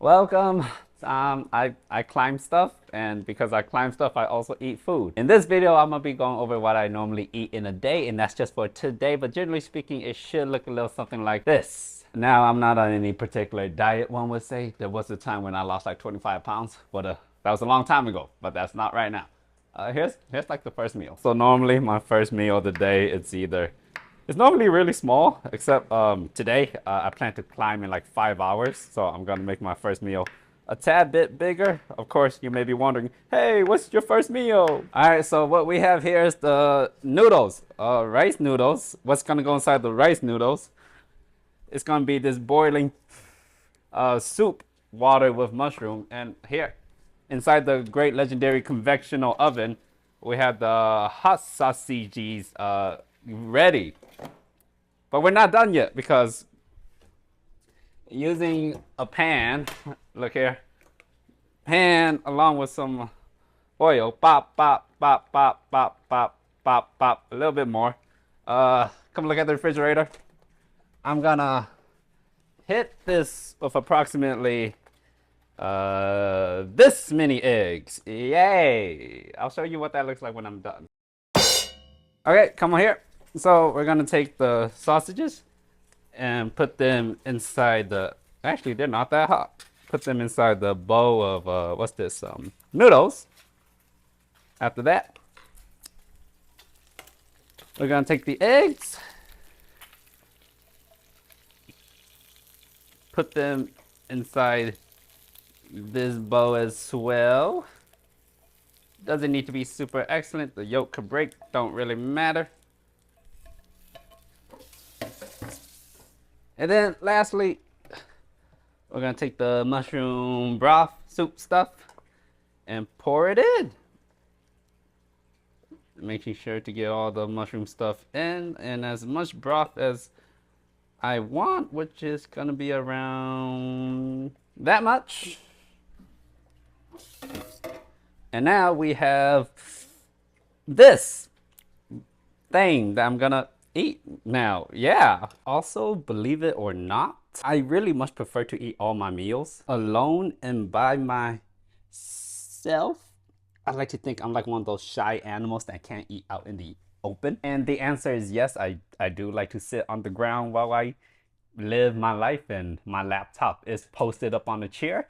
Welcome. I climb stuff, and because I climb stuff, I also eat food. In this video, I'm gonna be going over what I normally eat in a day, and that's just for today. But generally speaking, it should look a little something like this. Now, I'm not on any particular diet. One would say there was a time when I lost like 25 pounds, but that was a long time ago. But that's not right now. Here's like the first meal. So normally, my first meal of the day, it's normally really small, except today I plan to climb in like 5 hours, so I'm gonna make my first meal a tad bit bigger. Of course, you may be wondering, hey, what's your first meal? All right, so what we have here is the noodles, rice noodles. What's gonna go inside the rice noodles? It's gonna be this boiling soup, water with mushroom, and here, inside the great legendary convectional oven, we have the hot sausages ready. But we're not done yet because using a pan, look here, pan along with some oil, pop, pop, pop, pop, pop, pop, pop, pop, a little bit more. Come look at the refrigerator. I'm gonna hit this with approximately this many eggs. Yay! I'll show you what that looks like when I'm done. Okay, come on here. So we're gonna take the sausages and put them inside the, actually they're not that hot. Put them inside the bowl of what's this? Noodles. After that, we're gonna take the eggs, put them inside this bowl as well. Doesn't need to be super excellent. The yolk could break, don't really matter. And then lastly, we're gonna take the mushroom broth soup stuff and pour it in. Making sure to get all the mushroom stuff in and as much broth as I want, which is gonna be around that much. And now we have this thing that I'm gonna eat now. Yeah. Also, believe it or not, I really much prefer to eat all my meals alone and by myself. I like to think I'm like one of those shy animals that can't eat out in the open. And the answer is yes, I do like to sit on the ground while I live my life, and my laptop is posted up on a chair,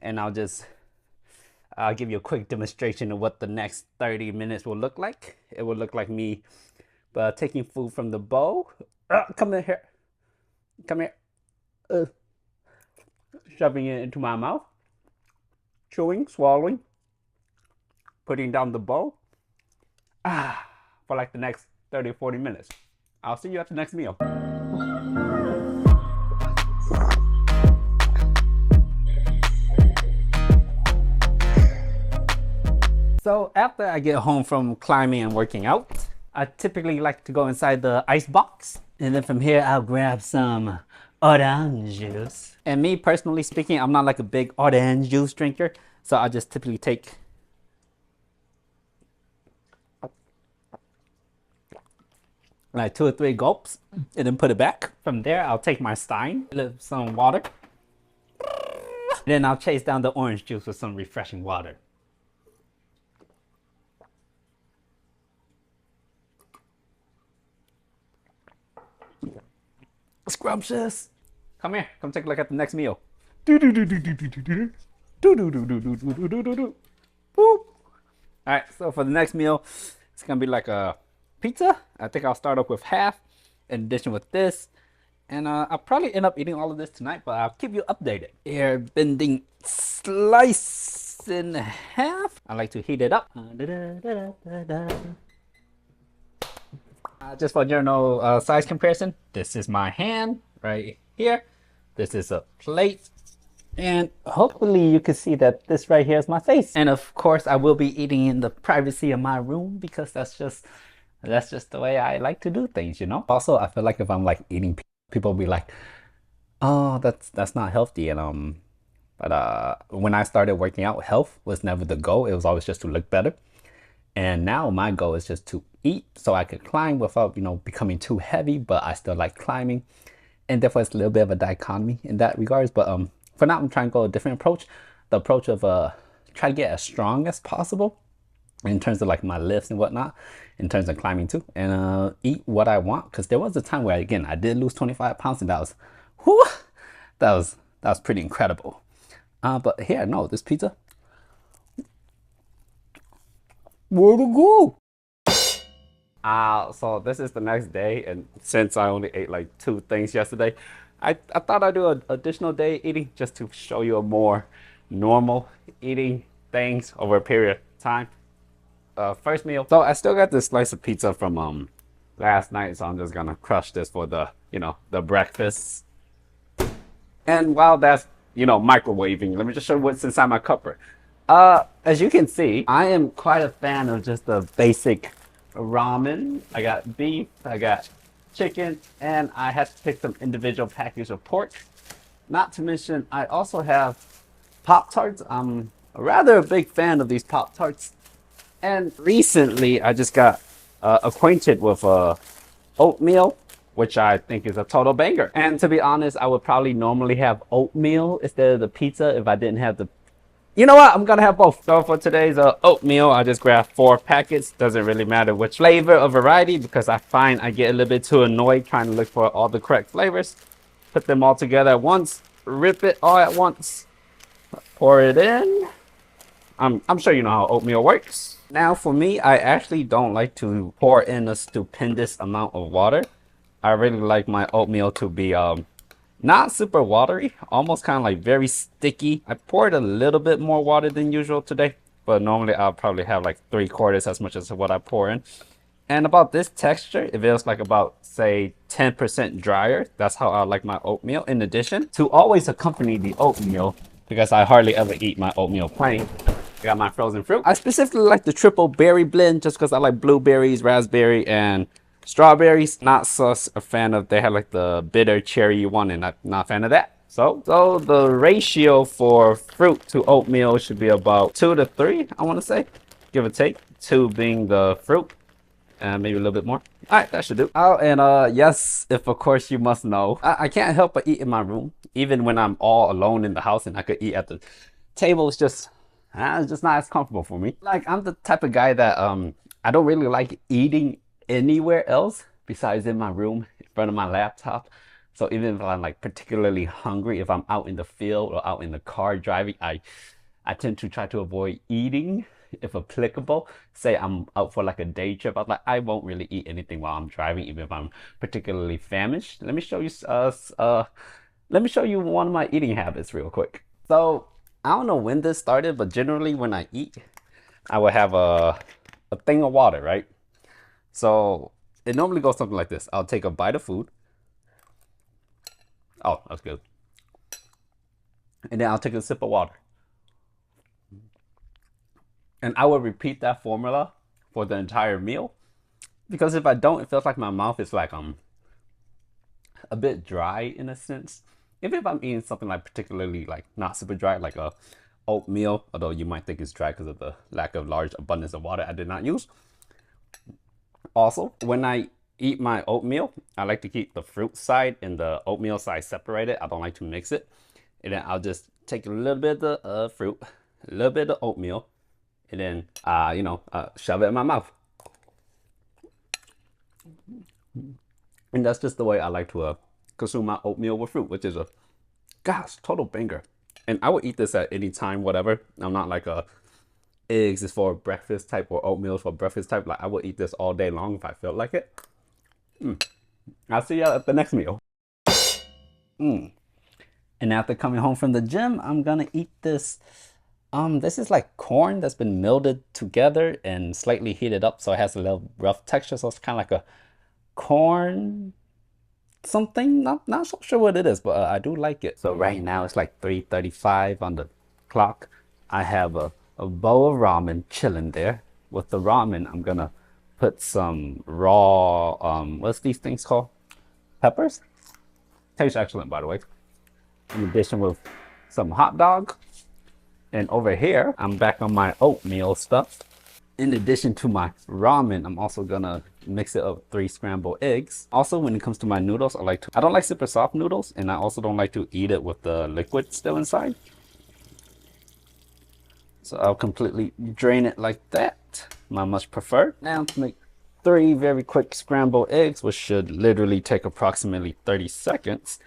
and I'll give you a quick demonstration of what the next 30 minutes will look like. It will look like me taking food from the bowl. Come in here. Come here. Shoving it into my mouth. Chewing, swallowing. Putting down the bowl. For like the next 30 or 40 minutes. I'll see you at the next meal. So after I get home from climbing and working out, I typically like to go inside the ice box. And then from here, I'll grab some orange juice. And me personally speaking, I'm not like a big orange juice drinker. So I just typically take like 2 or 3 gulps and then put it back. From there, I'll take my stein, some water. Then I'll chase down the orange juice with some refreshing water. Scrumptious. Come here. Come take a look at the next meal. Alright, so for the next meal, it's gonna be like a pizza. I think I'll start off with half in addition with this. And I'll probably end up eating all of this tonight, but I'll keep you updated. Air bending slice in half. I like to heat it up. Just for general size comparison, this is my hand right here. This is a plate. And hopefully you can see that this right here is my face. And of course, I will be eating in the privacy of my room because that's just the way I like to do things, you know? Also, I feel like if I'm like eating, people will be like, oh, that's not healthy. And but when I started working out, health was never the goal. It was always just to look better. And now my goal is just to eat so I could climb without, becoming too heavy, but I still like climbing. And therefore it's a little bit of a dichotomy in that regards. But For now, I'm trying to go a different approach. The approach of try to get as strong as possible in terms of like my lifts and whatnot, in terms of climbing too, and eat what I want. Because there was a time where, again, I did lose 25 pounds, and that was, whew, that was pretty incredible. But here, no, this pizza, where to go? So this is the next day, and since I only ate like 2 things yesterday, I thought I'd do an additional day eating just to show you a more normal eating things over a period of time. First meal. So I still got this slice of pizza from last night, so I'm just gonna crush this for the, you know, the breakfast. And while that's, you know, microwaving, let me just show you what's inside my cupper. As you can see, I am quite a fan of just the basic ramen. I got beef, I got chicken, and I had to pick some individual packages of pork. Not to mention, I also have Pop-Tarts. I'm rather a big fan of these Pop-Tarts. And recently, I just got acquainted with oatmeal, which I think is a total banger. And to be honest, I would probably normally have oatmeal instead of the pizza if I didn't have the... You know what? I'm gonna have both. So for today's oatmeal, I just grabbed 4 packets. Doesn't really matter which flavor or variety, because I find I get a little bit too annoyed trying to look for all the correct flavors. Put them all together at once, rip it all at once, pour it in. I'm sure you know how oatmeal works. Now for me, I actually don't like to pour in a stupendous amount of water. I really like my oatmeal to be not super watery, almost kind of like very sticky. I poured a little bit more water than usual today, but normally I'll probably have like 3/4 as much as what I pour in. And about this texture, it feels like about, say, 10% drier. That's how I like my oatmeal. In addition to always accompany the oatmeal, because I hardly ever eat my oatmeal plain, I got my frozen fruit. I specifically like the triple berry blend just because I like blueberries, raspberry, and strawberries. Not so a fan of, they have like the bitter cherry one, and I'm not a fan of that. So the ratio for fruit to oatmeal should be about 2 to 3, I want to say, give or take. 2 being the fruit, and maybe a little bit more. All right, that should do. Oh, and yes, if of course you must know, I can't help but eat in my room, even when I'm all alone in the house and I could eat at the table. It's just not as comfortable for me. Like, I'm the type of guy that I don't really like eating anywhere else besides in my room in front of my laptop. So even if I'm like particularly hungry, if I'm out in the field or out in the car driving, I tend to try to avoid eating if applicable. Say I'm out for like a day trip, I won't really eat anything while I'm driving, even if I'm particularly famished. Let me show you one of my eating habits real quick. So I don't know when this started, but generally when I eat, I will have a thing of water, right? So it normally goes something like this. I'll take a bite of food. Oh, that's good. And then I'll take a sip of water. And I will repeat that formula for the entire meal. Because if I don't, it feels like my mouth is like a bit dry in a sense. Even if I'm eating something like particularly like not super dry, like a oatmeal, although you might think it's dry because of the lack of large abundance of water I did not use. Also, when I eat my oatmeal, I like to keep the fruit side and the oatmeal side separated. I don't like to mix it. And then I'll just take a little bit of the fruit, a little bit of oatmeal, and then, shove it in my mouth. And that's just the way I like to consume my oatmeal with fruit, which is total banger. And I would eat this at any time, whatever. I'm not like eggs is for breakfast type or oatmeal for breakfast type. Like, I would eat this all day long if I felt like it. I'll see y'all at the next meal. And after coming home from the gym, I'm gonna eat this. This is like corn that's been melded together and slightly heated up, so it has a little rough texture. So it's kind of like a corn something. Not so sure what it is, but I do like it. So right now it's like 3:35 on the clock. I have a bowl of ramen chilling there. With the ramen, I'm gonna put some raw what's these things called? Peppers. Tastes excellent, by the way. In addition with some hot dog. And over here, I'm back on my oatmeal stuff. In addition to my ramen, I'm also gonna mix it up with 3 scrambled eggs. Also, when it comes to my noodles, I don't like super soft noodles, and I also don't like to eat it with the liquid still inside. So I'll completely drain it like that. My much preferred. Now to make 3 very quick scrambled eggs, which should literally take approximately 30 seconds.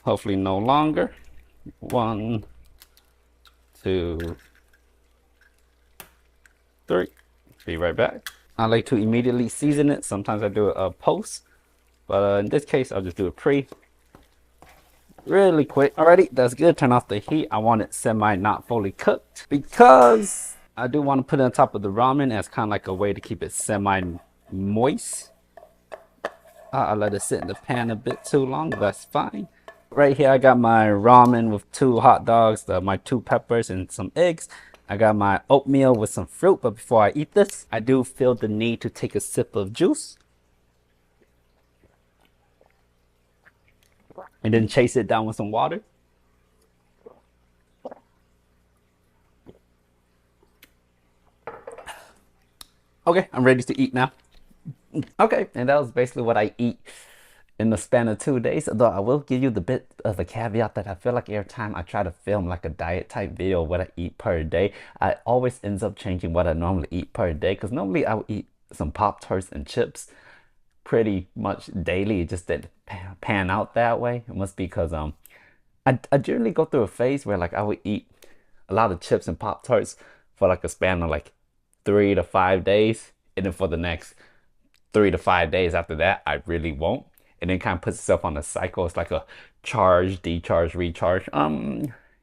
Hopefully no longer. 1, 2, 3. Be right back. I like to immediately season it. Sometimes I do it post, but in this case, I'll just do it pre. Really quick. Alrighty, that's good. Turn off the heat. I want it semi not fully cooked because I do want to put it on top of the ramen as kind of like a way to keep it semi moist. I let it sit in the pan a bit too long. That's fine. Right here, I got my ramen with 2 hot dogs, my 2 peppers, and some eggs. I got my oatmeal with some fruit, but before I eat this, I do feel the need to take a sip of juice. And then chase it down with some water. Okay, I'm ready to eat now. Okay, and that was basically what I eat in the span of 2 days. Although I will give you the bit of a caveat that I feel like every time I try to film like a diet type video of what I eat per day, I always ends up changing what I normally eat per day. Because normally I would eat some Pop-Tarts and chips pretty much daily. It just didn't pan out that way. It must be because I generally go through a phase where like I would eat a lot of chips and Pop-Tarts for like a span of like 3 to 5 days, and then for the next 3 to 5 days after that I really won't, and then kind of puts itself on a cycle. It's like a charge, decharge, recharge.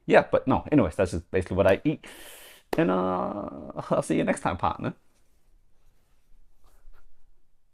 Yeah, but no, anyways, that's just basically what I eat, and I'll see you next time, partner.